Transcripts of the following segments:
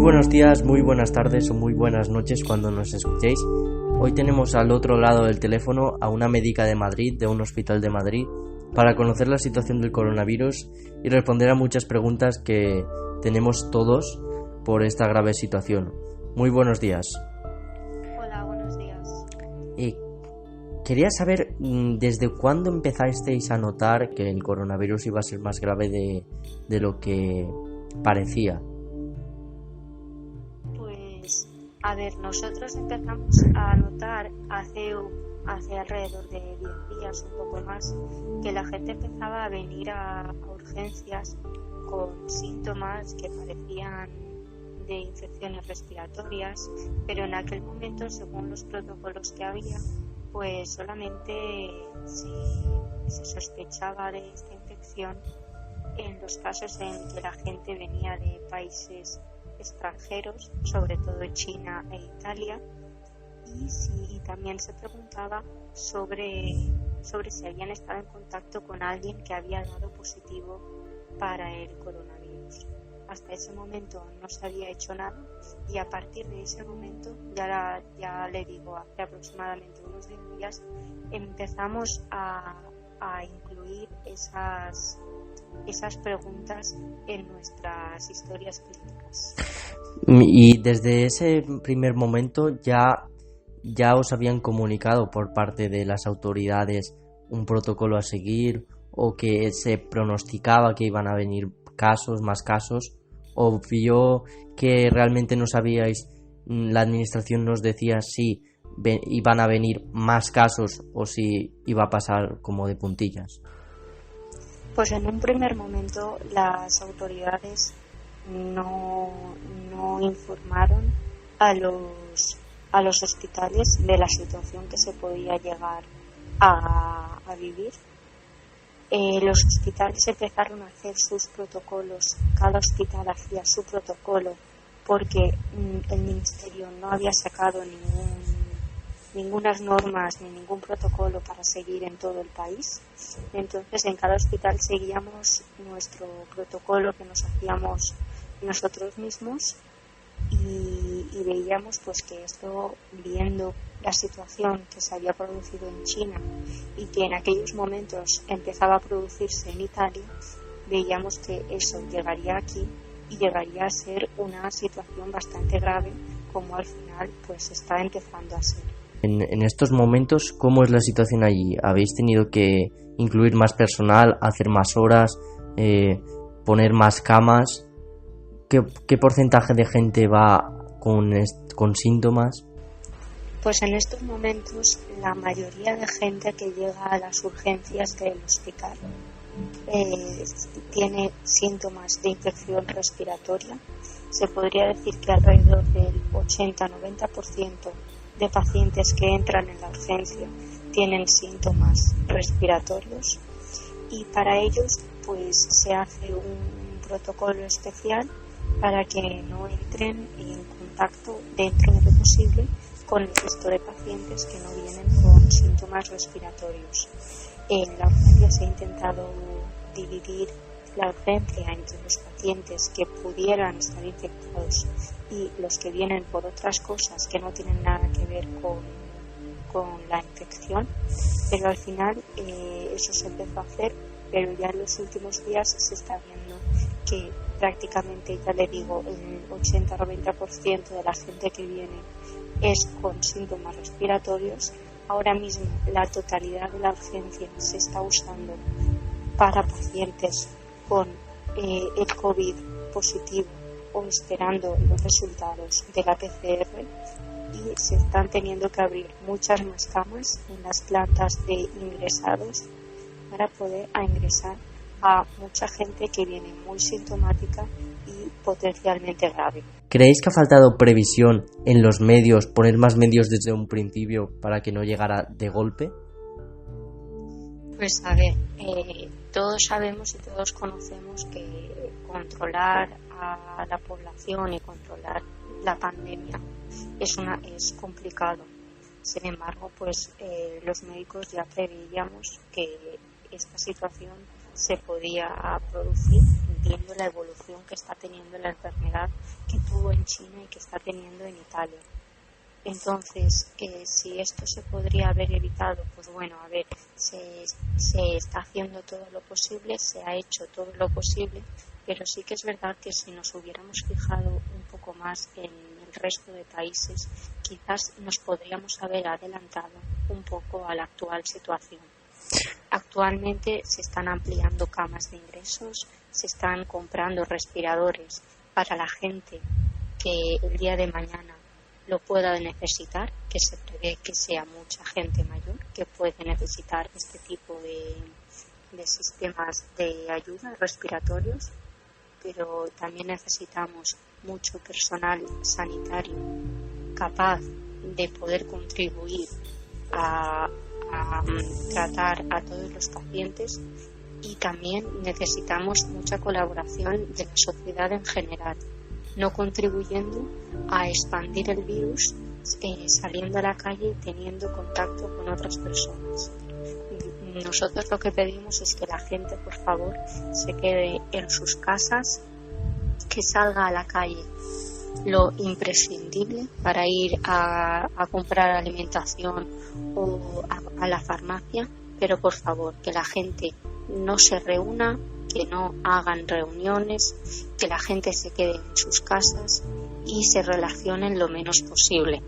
buenos días, muy buenas tardes o muy buenas noches cuando nos escuchéis. Hoy tenemos al otro lado del teléfono a una médica de Madrid, de un hospital de Madrid, para conocer la situación del coronavirus y responder a muchas preguntas que tenemos todos por esta grave situación. Muy buenos días. Hola, buenos días. Quería saber desde cuándo empezasteis a notar que el coronavirus iba a ser más grave de lo que parecía. Pues, nosotros empezamos a notar hace alrededor de 10 días, un poco más, que la gente empezaba a venir a urgencias con síntomas que parecían de infecciones respiratorias, pero en aquel momento, según los protocolos que había, pues solamente se sospechaba de esta infección en los casos en que la gente venía de países extranjeros, sobre todo China e Italia, y también se preguntaba sobre si habían estado en contacto con alguien que había dado positivo para el coronavirus. Hasta ese momento no se había hecho nada y a partir de ese momento, ya le digo, hace aproximadamente unos 10 días, empezamos a incluir esas preguntas en nuestras historias clínicas. Y desde ese primer momento ya os habían comunicado por parte de las autoridades un protocolo a seguir, o que se pronosticaba que iban a venir más casos, o vio que realmente no sabíais, la administración nos decía si iban a venir más casos o si iba a pasar como de puntillas. Pues en un primer momento las autoridades no informaron a los hospitales de la situación que se podía llegar a vivir. Los hospitales empezaron a hacer sus protocolos, cada hospital hacía su protocolo porque el ministerio no había sacado ningunas normas ni ningún protocolo para seguir en todo el país. Entonces en cada hospital seguíamos nuestro protocolo que nos hacíamos nosotros mismos y veíamos pues que esto, viendo la situación que se había producido en China y que en aquellos momentos empezaba a producirse en Italia, veíamos que eso llegaría aquí y llegaría a ser una situación bastante grave, como al final pues está empezando a ser. En estos momentos, ¿cómo es la situación allí? ¿Habéis tenido que incluir más personal, hacer más horas, poner más camas? ¿Qué porcentaje de gente va con síntomas? Pues en estos momentos la mayoría de gente que llega a las urgencias del hospital tiene síntomas de infección respiratoria. Se podría decir que alrededor del 80-90% de pacientes que entran en la urgencia tienen síntomas respiratorios, y para ellos pues se hace un protocolo especial para que no entren en contacto, dentro de lo posible, con el resto de pacientes que no vienen con síntomas respiratorios. En la urgencia se ha intentado dividir la urgencia entre los pacientes que pudieran estar infectados y los que vienen por otras cosas que no tienen nada que ver con la infección, pero al final eso se empezó a hacer, pero ya en los últimos días se está viendo que prácticamente, ya le digo, el 80-90% de la gente que viene es con síntomas respiratorios. Ahora mismo la totalidad de la urgencia se está usando para pacientes con el COVID positivo o esperando los resultados de la PCR, y se están teniendo que abrir muchas más camas en las plantas de ingresados para poder ingresar a mucha gente que viene muy sintomática y potencialmente grave. ¿Creéis que ha faltado previsión en los medios, poner más medios desde un principio para que no llegara de golpe? Pues a ver, todos sabemos y todos conocemos que controlar a la población y controlar la pandemia es complicado. Sin embargo, pues los médicos ya preveíamos que esta situación se podía producir viendo la evolución que está teniendo la enfermedad que tuvo en China y que está teniendo en Italia. Entonces, si esto se podría haber evitado, pues bueno, a ver, se está haciendo todo lo posible, se ha hecho todo lo posible, pero sí que es verdad que si nos hubiéramos fijado un poco más en el resto de países, quizás nos podríamos haber adelantado un poco a la actual situación. Actualmente se están ampliando camas de ingresos, se están comprando respiradores para la gente que el día de mañana lo pueda necesitar, que se prevé que sea mucha gente mayor que puede necesitar este tipo de sistemas de ayuda respiratorios, pero también necesitamos mucho personal sanitario capaz de poder contribuir a tratar a todos los pacientes, y también necesitamos mucha colaboración de la sociedad en general, no contribuyendo a expandir el virus saliendo a la calle y teniendo contacto con otras personas. Nosotros lo que pedimos es que la gente, por favor, se quede en sus casas, que salga a la calle lo imprescindible para ir a comprar alimentación o a la farmacia, pero por favor, que la gente no se reúna, que no hagan reuniones, que la gente se quede en sus casas y se relacionen lo menos posible.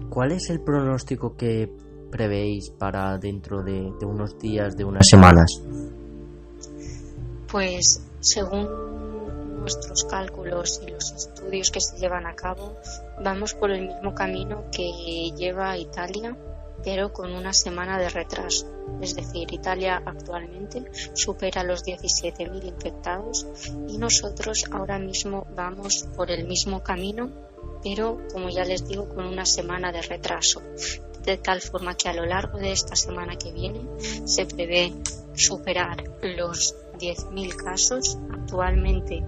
¿Cuál es el pronóstico que prevéis para dentro de unos días, de unas semanas? Pues según nuestros cálculos y los estudios que se llevan a cabo, vamos por el mismo camino que lleva Italia, pero con una semana de retraso. Es decir, Italia actualmente supera los 17.000 infectados y nosotros ahora mismo vamos por el mismo camino, pero como ya les digo, con una semana de retraso. De tal forma que a lo largo de esta semana que viene se prevé superar los 10.000 casos. Actualmente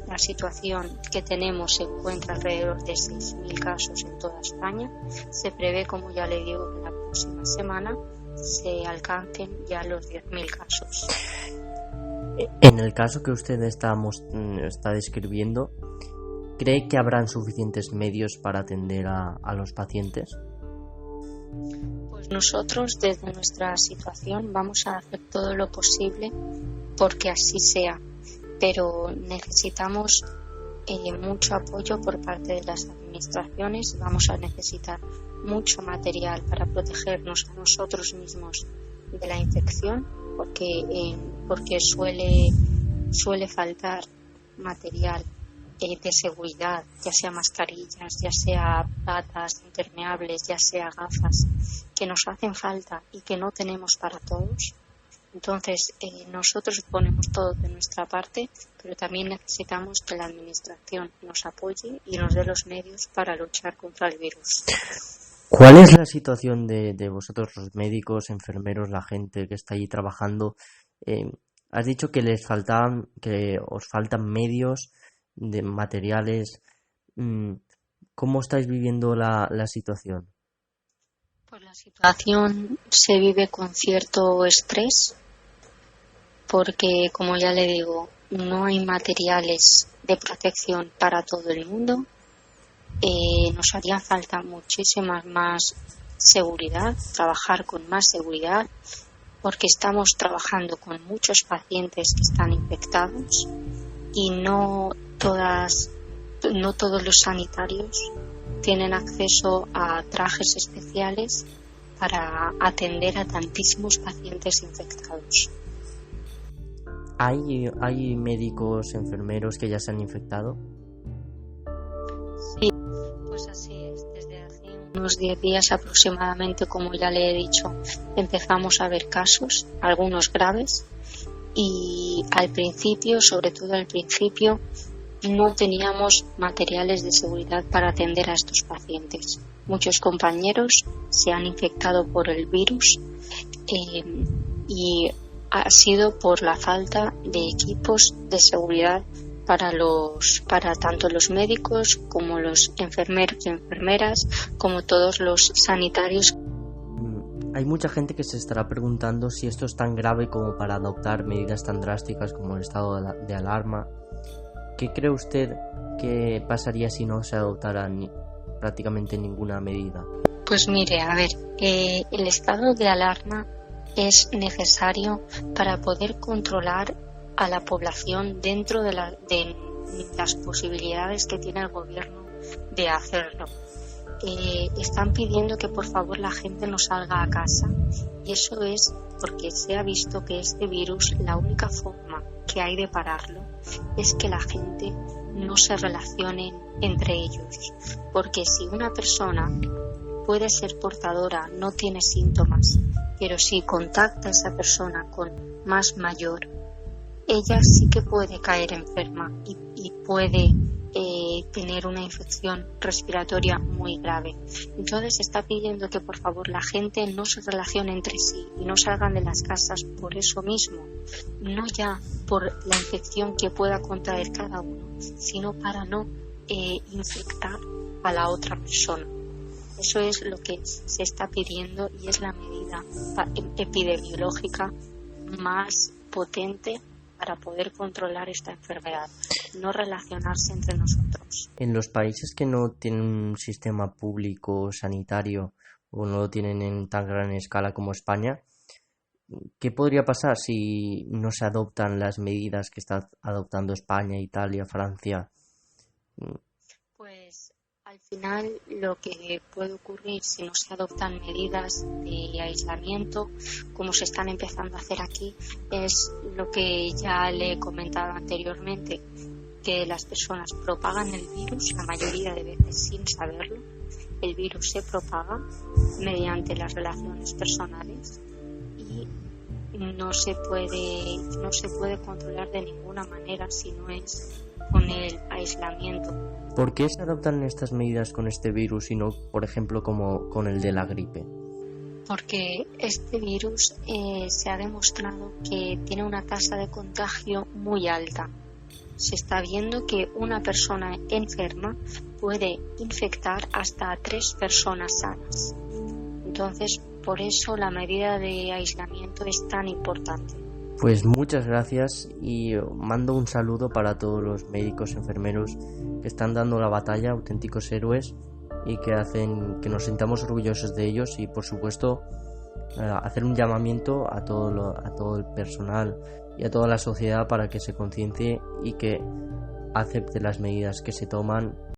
la situación que tenemos se encuentra alrededor de 6.000 casos en toda España. Se prevé, como ya le digo, que la próxima semana se alcancen ya los 10.000 casos. En el caso que usted está describiendo, ¿cree que habrán suficientes medios para atender a los pacientes? Pues nosotros, desde nuestra situación, vamos a hacer todo lo posible porque así sea, pero necesitamos mucho apoyo por parte de las administraciones. Vamos a necesitar mucho material para protegernos a nosotros mismos de la infección, porque suele faltar material de seguridad, ya sea mascarillas, ya sea batas impermeables, ya sea gafas, que nos hacen falta y que no tenemos para todos. Entonces, nosotros ponemos todo de nuestra parte, pero también necesitamos que la administración nos apoye y nos dé los medios para luchar contra el virus. ¿Cuál es la situación de vosotros, los médicos, enfermeros, la gente que está allí trabajando? Has dicho que os faltan medios, de materiales. ¿Cómo estáis viviendo la situación? Pues la situación se vive con cierto estrés, porque, como ya le digo, no hay materiales de protección para todo el mundo. Nos haría falta muchísima más seguridad, trabajar con más seguridad, porque estamos trabajando con muchos pacientes que están infectados y no todos los sanitarios tienen acceso a trajes especiales para atender a tantísimos pacientes infectados. ¿Hay médicos, enfermeros que ya se han infectado? Sí, pues así es. Desde hace unos 10 días aproximadamente, como ya le he dicho, empezamos a ver casos, algunos graves, y al principio, sobre todo al principio, no teníamos materiales de seguridad para atender a estos pacientes. Muchos compañeros se han infectado por el virus y ha sido por la falta de equipos de seguridad para tanto los médicos como los enfermeros y enfermeras, como todos los sanitarios. Hay mucha gente que se estará preguntando si esto es tan grave como para adoptar medidas tan drásticas como el estado de alarma. ¿Qué cree usted que pasaría si no se adoptara prácticamente ninguna medida? Pues mire, a ver, el estado de alarma es necesario para poder controlar a la población dentro de las posibilidades que tiene el gobierno de hacerlo. Están pidiendo que por favor la gente no salga a casa, y eso es porque se ha visto que este virus, la única forma que hay de pararlo es que la gente no se relacione entre ellos, porque si una persona puede ser portadora, no tiene síntomas, pero si contacta a esa persona con más mayor, ella sí que puede caer enferma y puede tener una infección respiratoria muy grave. Entonces se está pidiendo que por favor la gente no se relacione entre sí y no salgan de las casas por eso mismo, no ya por la infección que pueda contraer cada uno, sino para no infectar a la otra persona. Eso es lo que se está pidiendo y es la medida epidemiológica más potente para poder controlar esta enfermedad, no relacionarse entre nosotros. En los países que no tienen un sistema público sanitario o no lo tienen en tan gran escala como España, ¿qué podría pasar si no se adoptan las medidas que está adoptando España, Italia, Francia? Pues al final lo que puede ocurrir si no se adoptan medidas de aislamiento, como se están empezando a hacer aquí, es lo que ya le he comentado anteriormente, que las personas propagan el virus la mayoría de veces sin saberlo. El virus se propaga mediante las relaciones personales y no se puede controlar de ninguna manera si no es con el aislamiento. ¿Por qué se adoptan estas medidas con este virus y no, por ejemplo, como con el de la gripe? Porque este virus se ha demostrado que tiene una tasa de contagio muy alta. Se está viendo que una persona enferma puede infectar hasta a 3 personas sanas. Entonces, por eso la medida de aislamiento es tan importante. Pues muchas gracias y mando un saludo para todos los médicos, enfermeros que están dando la batalla, auténticos héroes, y que hacen que nos sintamos orgullosos de ellos, y por supuesto hacer un llamamiento a todo el personal y a toda la sociedad para que se conciencie y que acepte las medidas que se toman